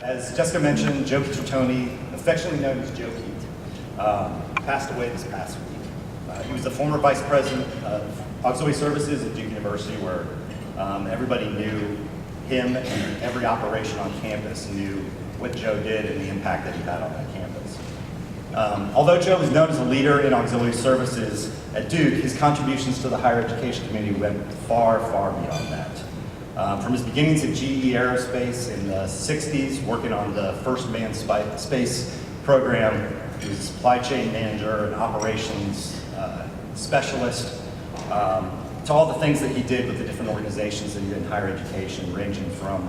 As Jessica mentioned, Joe Pietrantoni, affectionately known as Joe Pete, passed away this past week. He was the former vice president of auxiliary services at Duke University, where everybody knew him, and every operation on campus knew what Joe did and the impact that he had on that campus. Although Joe was known as a leader in auxiliary services at Duke, his contributions to the higher education community went far, far beyond that. From his beginnings at GE Aerospace in the 60s, working on the first manned space program, he was a supply chain manager and operations specialist, to all the things that he did with the different organizations that he did in higher education, ranging from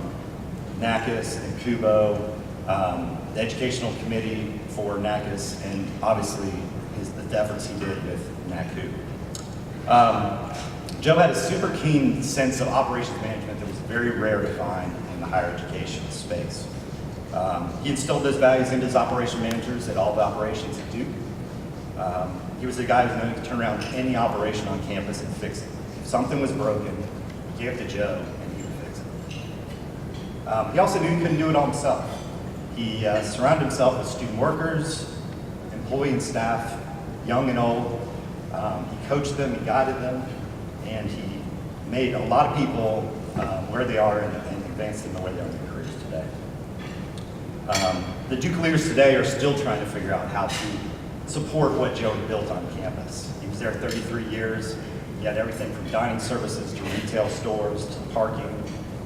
NACCU and CUBO, the educational committee for NACCU, and obviously the efforts he did with NACCU. Joe had a super keen sense of operations management that was very rare to find in the higher education space. He instilled those values into his operation managers at all the operations at Duke. He was the guy who knew to turn around any operation on campus and fix it. If something was broken, he gave it to Joe and he would fix it. He also knew he couldn't do it all himself. He surrounded himself with student workers, employee and staff, young and old. He coached them, he guided them, and he made a lot of people where they are and advanced them the way they are in their careers today. The Duke leaders today are still trying to figure out how to support what Joe built on campus. He was there 33 years. He had everything from dining services to retail stores to parking,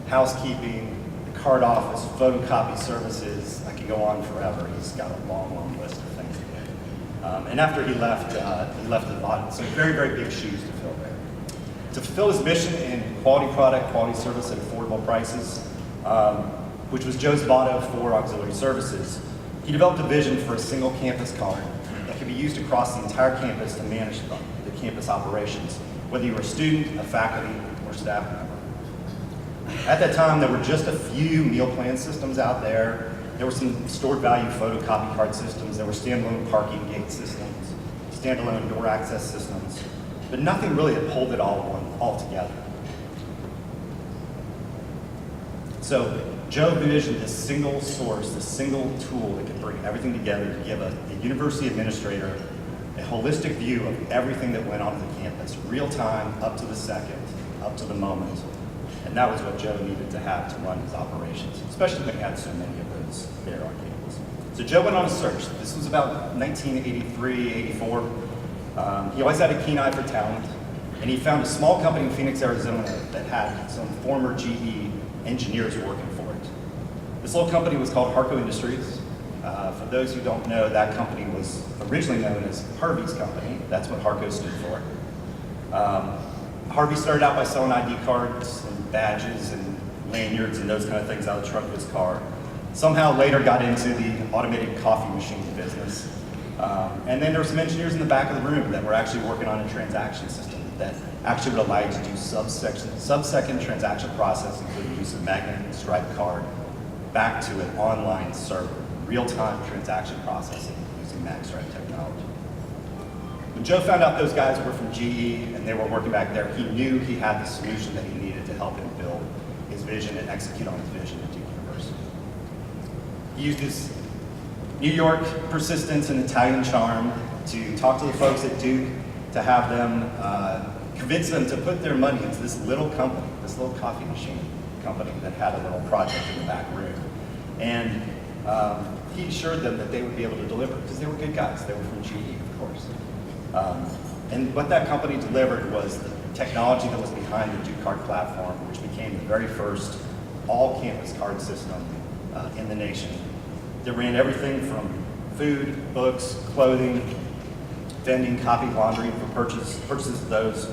housekeeping, the card office, photocopy services. I could go on forever. He's got a long, long list of things he did. And after he left a lot, some very, very big shoes to fill there. To fulfill his mission in quality product, quality service at affordable prices, which was Joe's motto for auxiliary services, he developed a vision for a single campus card that could be used across the entire campus to manage the campus operations, whether you were a student, a faculty, or staff member. At that time, there were just a few meal plan systems out there. There were some stored value photocopy card systems. There were standalone parking gate systems, standalone door access systems, but nothing really had pulled it all together. So Joe envisioned this single source, this single tool that could bring everything together to give a university administrator a holistic view of everything that went on at the campus, real time, up to the second, up to the moment. And that was what Joe needed to have to run his operations, especially when he had so many of those there on campus. So Joe went on a search. This was about 1983, 84. He always had a keen eye for talent, and he found a small company in Phoenix, Arizona that had some former GE engineers working for it. This little company was called Harco Industries. For those who don't know, that company was originally known as Harvey's Company. That's what Harco stood for. Harvey started out by selling ID cards and badges and lanyards and those kind of things out of the trunk of his car. Somehow later got into the automated coffee machine business. And then there were some engineers in the back of the room that were actually working on a transaction system that actually would allow you to do sub-second transaction processing, including use of magnet and stripe card, back to an online server, real-time transaction processing using magstripe technology. When Joe found out those guys were from GE and they were working back there, he knew he had the solution that he needed to help him build his vision and execute on his vision at Duke University. He used his New York persistence and Italian charm to talk to the folks at Duke, to have them convince them to put their money into this little company, this little coffee machine company that had a little project in the back room. And he assured them that they would be able to deliver, because they were good guys. They were from GE, of course. And what that company delivered was the technology that was behind the Duke Card platform, which became the very first all-campus card system in the nation. That ran everything from food, books, clothing, vending, copy, laundry for purchases of those,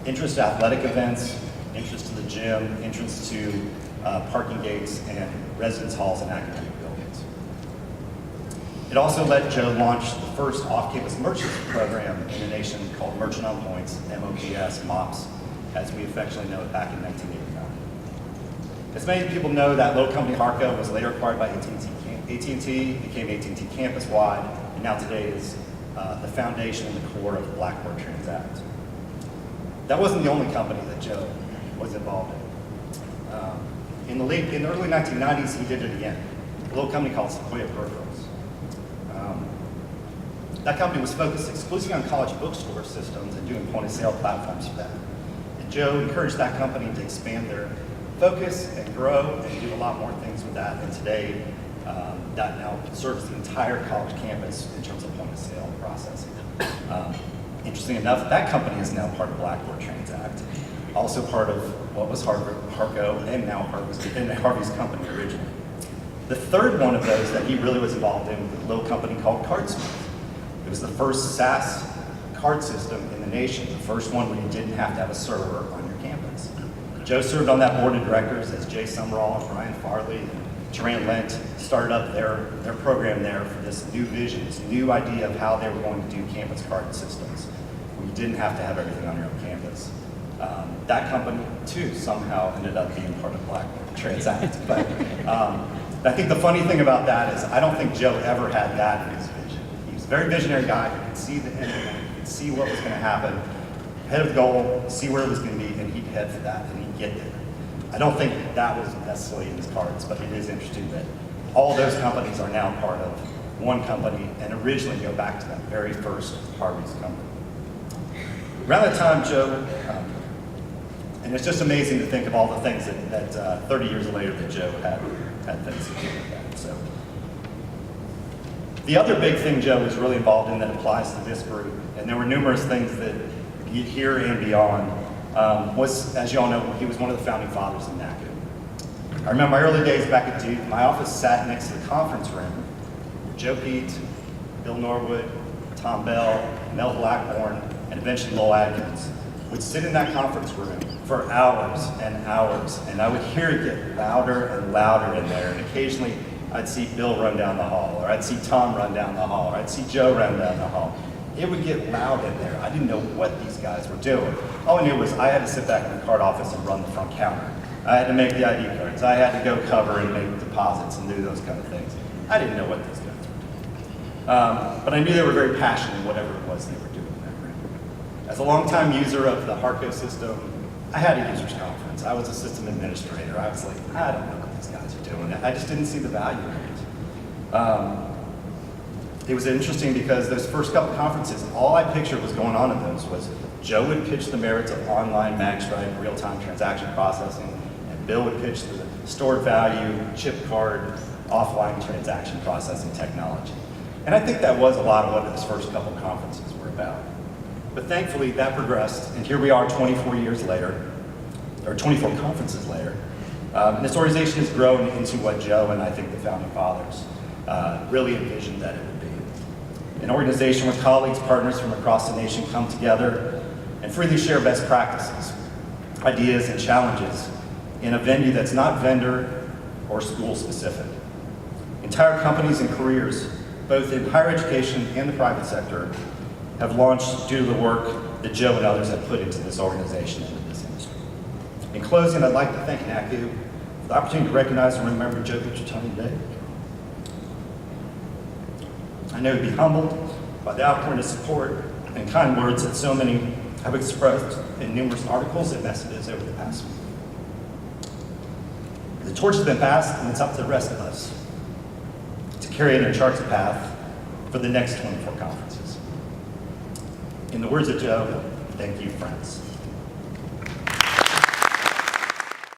entrance to athletic events, entrance to the gym, entrance to parking gates, and residence halls and academic buildings. It also let Joe launch the first off-campus merchant program in the nation called Merchant on Points, MOPS, MOPS, as we affectionately know it back in 1989. As many people know, that little company Harco was later acquired by AT&T, became AT&T campus-wide, and now today is the foundation and the core of the Blackboard Transact. That wasn't the only company that Joe was involved in. In the early 1990s, he did it again. a little company called Sequoia Peripherals. That company was focused exclusively on college bookstore systems and doing point-of-sale platforms for that. And Joe encouraged that company to expand their focus and grow and do a lot more things with that. And today, that now serves the entire college campus in terms of point-of-sale processing. Interesting enough, that company is now part of Blackboard Transact, also part of what was Harco and now Harvey's company originally. The third one of those that he really was involved in was a little company called CardSmith. It was the first SaaS card system in the nation, the first one where you didn't have to have a server on your campus. Joe served on that board of directors as Jay Summerall and Brian Farley and Terrain Lent started up their program there for this new vision, this new idea of how they were going to do campus card systems, where you didn't have to have everything on your own campus. That company, too, somehow ended up being part of Blackboard Transact. But I think the funny thing about that is I don't think Joe ever had that in his vision. He was a very visionary guy. He could see the end of it. He could see what was going to happen, head of the goal, see where it was going to be, and he'd head for that, and he'd get there. I don't think that was necessarily in his cards, but it is interesting that all those companies are now part of one company and originally go back to that very first Harvey's company. Around that time, Joe, and it's just amazing to think of all the things that 30 years later that Joe had things to do with that. So, the other big thing Joe was really involved in that applies to this group, and there were numerous things that here and beyond, was, as you all know, he was one of the founding fathers of NACCU. I remember my early days back at Duke, my office sat next to the conference room. Joe Pete, Bill Norwood, Tom Bell, Mel Blackburn, and eventually Lowell Atkins would sit in that conference room for hours and hours, and I would hear it get louder and louder in there, and occasionally I'd see Bill run down the hall, or I'd see Tom run down the hall, or I'd see Joe run down the hall. It would get loud in there. I didn't know what these guys were doing. All I knew was I had to sit back in the card office and run the front counter. I had to make the ID cards. I had to go cover and make deposits and do those kind of things. I didn't know what these guys were doing. But I knew they were very passionate in whatever it was they were doing in that room. As a longtime user of the Harco system, I had a users conference. I was a system administrator. I was like, I don't know what these guys are doing. I just didn't see the value in it. It was interesting because those first couple conferences, all I pictured was going on in those was Joe would pitch the merits of online magstripe, real-time transaction processing, and Bill would pitch the stored value, chip card, offline transaction processing technology. And I think that was a lot of what those first couple conferences were about. But thankfully, that progressed, and here we are 24 years later, or 24 conferences later, and this organization has grown into what Joe and I think the founding fathers really envisioned that it would be. An organization where colleagues, partners from across the nation come together and freely share best practices, ideas, and challenges in a venue that's not vendor or school specific. Entire companies and careers, both in higher education and the private sector, have launched due to the work that Joe and others have put into this organization and into this industry. In closing, I'd like to thank NACCU for the opportunity to recognize and remember Joe Pietrantoni today. I know he'd be humbled by the outpouring of support and kind words that so many have expressed in numerous articles and messages over the past week. The torch has been passed, and it's up to the rest of us to carry it and chart the path for the next 24 conferences. In the words of Joe, thank you, friends.